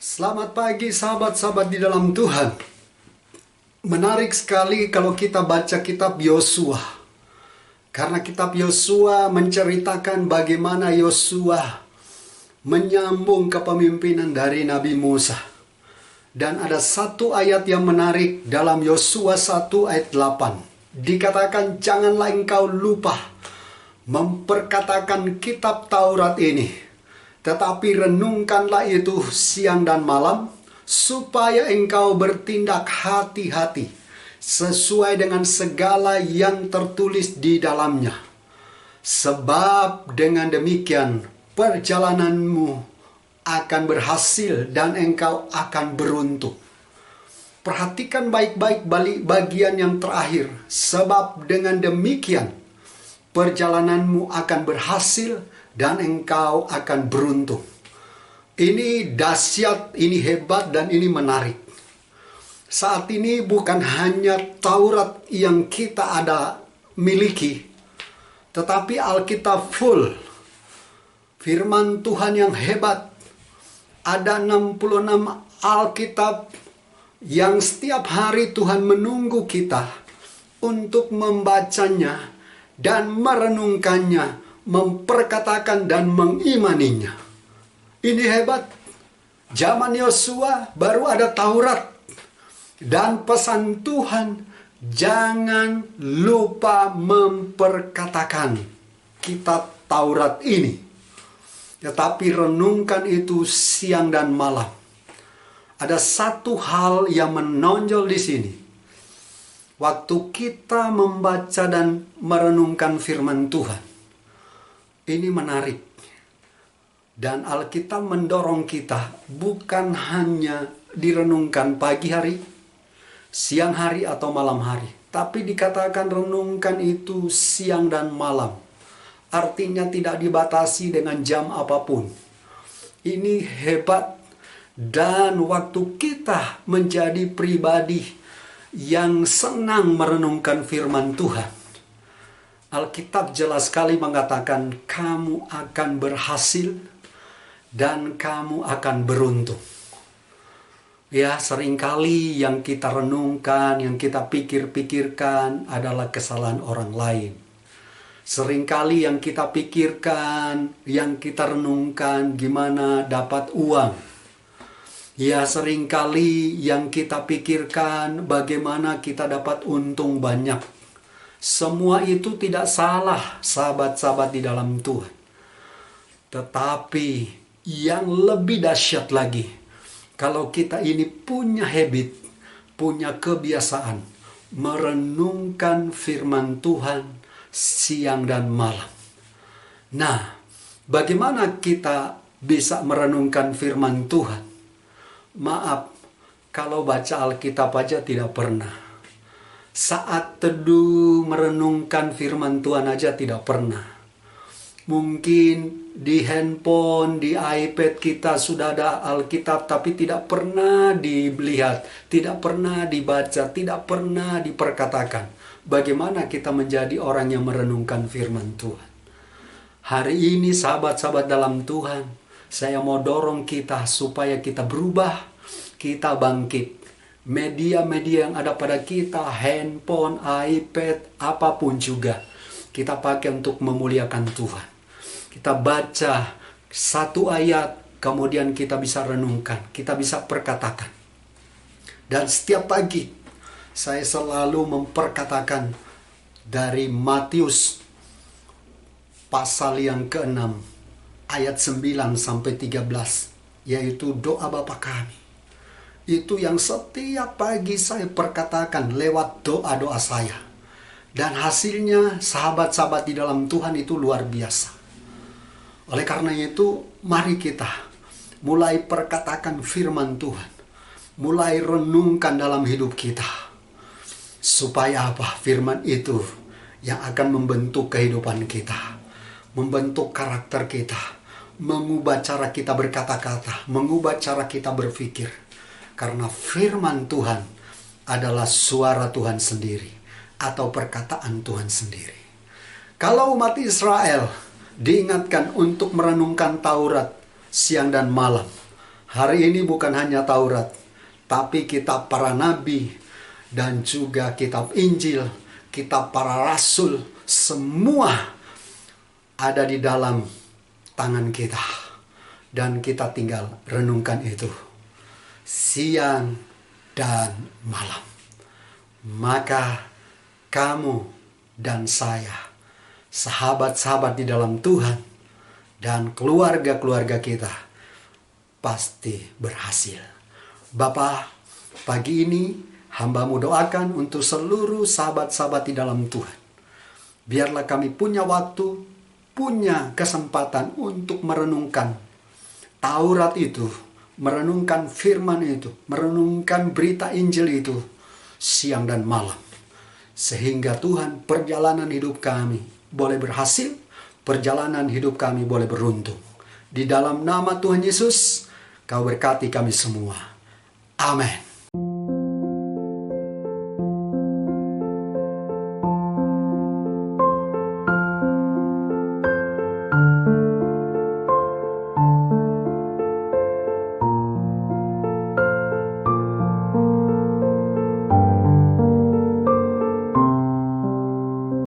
Selamat pagi sahabat-sahabat di dalam Tuhan. Menarik sekali kalau kita baca kitab Yosua. Karena kitab Yosua menceritakan bagaimana Yosua menyambung kepemimpinan dari Nabi Musa. Dan ada satu ayat yang menarik dalam Yosua 1 ayat 8. Dikatakan janganlah engkau lupa memperkatakan kitab Taurat ini. Tetapi renungkanlah itu siang dan malam, supaya engkau bertindak hati-hati, sesuai dengan segala yang tertulis di dalamnya. Sebab dengan demikian, perjalananmu akan berhasil dan engkau akan beruntung. Perhatikan baik-baik bagian yang terakhir. Sebab dengan demikian, perjalananmu akan berhasil dan engkau akan beruntung. Ini dahsyat, ini hebat, dan ini menarik. Saat ini bukan hanya Taurat yang kita miliki, tetapi Alkitab full. Firman Tuhan yang hebat. Ada 66 Alkitab yang setiap hari Tuhan menunggu kita untuk membacanya dan merenungkannya, memperkatakan dan mengimaninya. Ini hebat. Zaman Yosua baru ada Taurat. Dan pesan Tuhan, jangan lupa memperkatakan kitab Taurat ini. Tetapi renungkan itu siang dan malam. Ada satu hal yang menonjol di sini. Waktu kita membaca dan merenungkan firman Tuhan, ini menarik. Dan Alkitab mendorong kita bukan hanya direnungkan pagi hari, siang hari atau malam hari. Tapi dikatakan renungkan itu siang dan malam. Artinya tidak dibatasi dengan jam apapun. Ini hebat. Dan waktu kita menjadi pribadi yang senang merenungkan firman Tuhan, Alkitab jelas sekali mengatakan kamu akan berhasil dan kamu akan beruntung. Ya, seringkali yang kita renungkan, yang kita pikirkan adalah kesalahan orang lain. Seringkali yang kita pikirkan, yang kita renungkan gimana dapat uang. Ya, seringkali yang kita pikirkan bagaimana kita dapat untung banyak. Semua itu tidak salah, sahabat-sahabat di dalam Tuhan. Tetapi yang lebih dahsyat lagi, kalau kita ini punya habit, punya kebiasaan, merenungkan firman Tuhan siang dan malam. Nah, bagaimana kita bisa merenungkan firman Tuhan? Maaf, kalau baca Alkitab aja tidak pernah. Saat teduh merenungkan firman Tuhan aja tidak pernah. Mungkin di handphone, di iPad kita sudah ada Alkitab, tapi tidak pernah dilihat, tidak pernah dibaca, tidak pernah diperkatakan. Bagaimana kita menjadi orang yang merenungkan firman Tuhan? Hari ini sahabat-sahabat dalam Tuhan, saya mau dorong kita supaya kita berubah, kita bangkit. Media-media yang ada pada kita, handphone, iPad, apapun juga, kita pakai untuk memuliakan Tuhan. Kita baca satu ayat, kemudian kita bisa renungkan, kita bisa perkatakan. Dan setiap pagi, saya selalu memperkatakan dari Matius pasal yang ke-6, ayat 9 sampai 13, yaitu doa Bapa kami. Itu yang setiap pagi saya perkatakan lewat doa-doa saya. Dan hasilnya sahabat-sahabat di dalam Tuhan itu luar biasa. Oleh karena itu, mari kita mulai perkatakan firman Tuhan. Mulai renungkan dalam hidup kita. Supaya apa? Firman itu yang akan membentuk kehidupan kita. Membentuk karakter kita. Mengubah cara kita berkata-kata. Mengubah cara kita berpikir. Karena firman Tuhan adalah suara Tuhan sendiri. Atau perkataan Tuhan sendiri. Kalau umat Israel diingatkan untuk merenungkan Taurat siang dan malam, Hari ini bukan hanya Taurat, tapi kitab para nabi dan juga kitab Injil, kitab para rasul, semua ada di dalam tangan kita. Dan kita tinggal renungkan itu siang dan malam. Maka kamu dan saya, sahabat-sahabat di dalam Tuhan, dan keluarga-keluarga kita pasti berhasil. Bapa, pagi ini hamba-Mu doakan untuk seluruh sahabat-sahabat di dalam Tuhan. Biarlah kami punya waktu, punya kesempatan untuk merenungkan Taurat itu, merenungkan firman itu, merenungkan berita Injil itu siang dan malam. Sehingga Tuhan, perjalanan hidup kami boleh berhasil, perjalanan hidup kami boleh beruntung. Di dalam nama Tuhan Yesus, Kau berkati kami semua. Amin.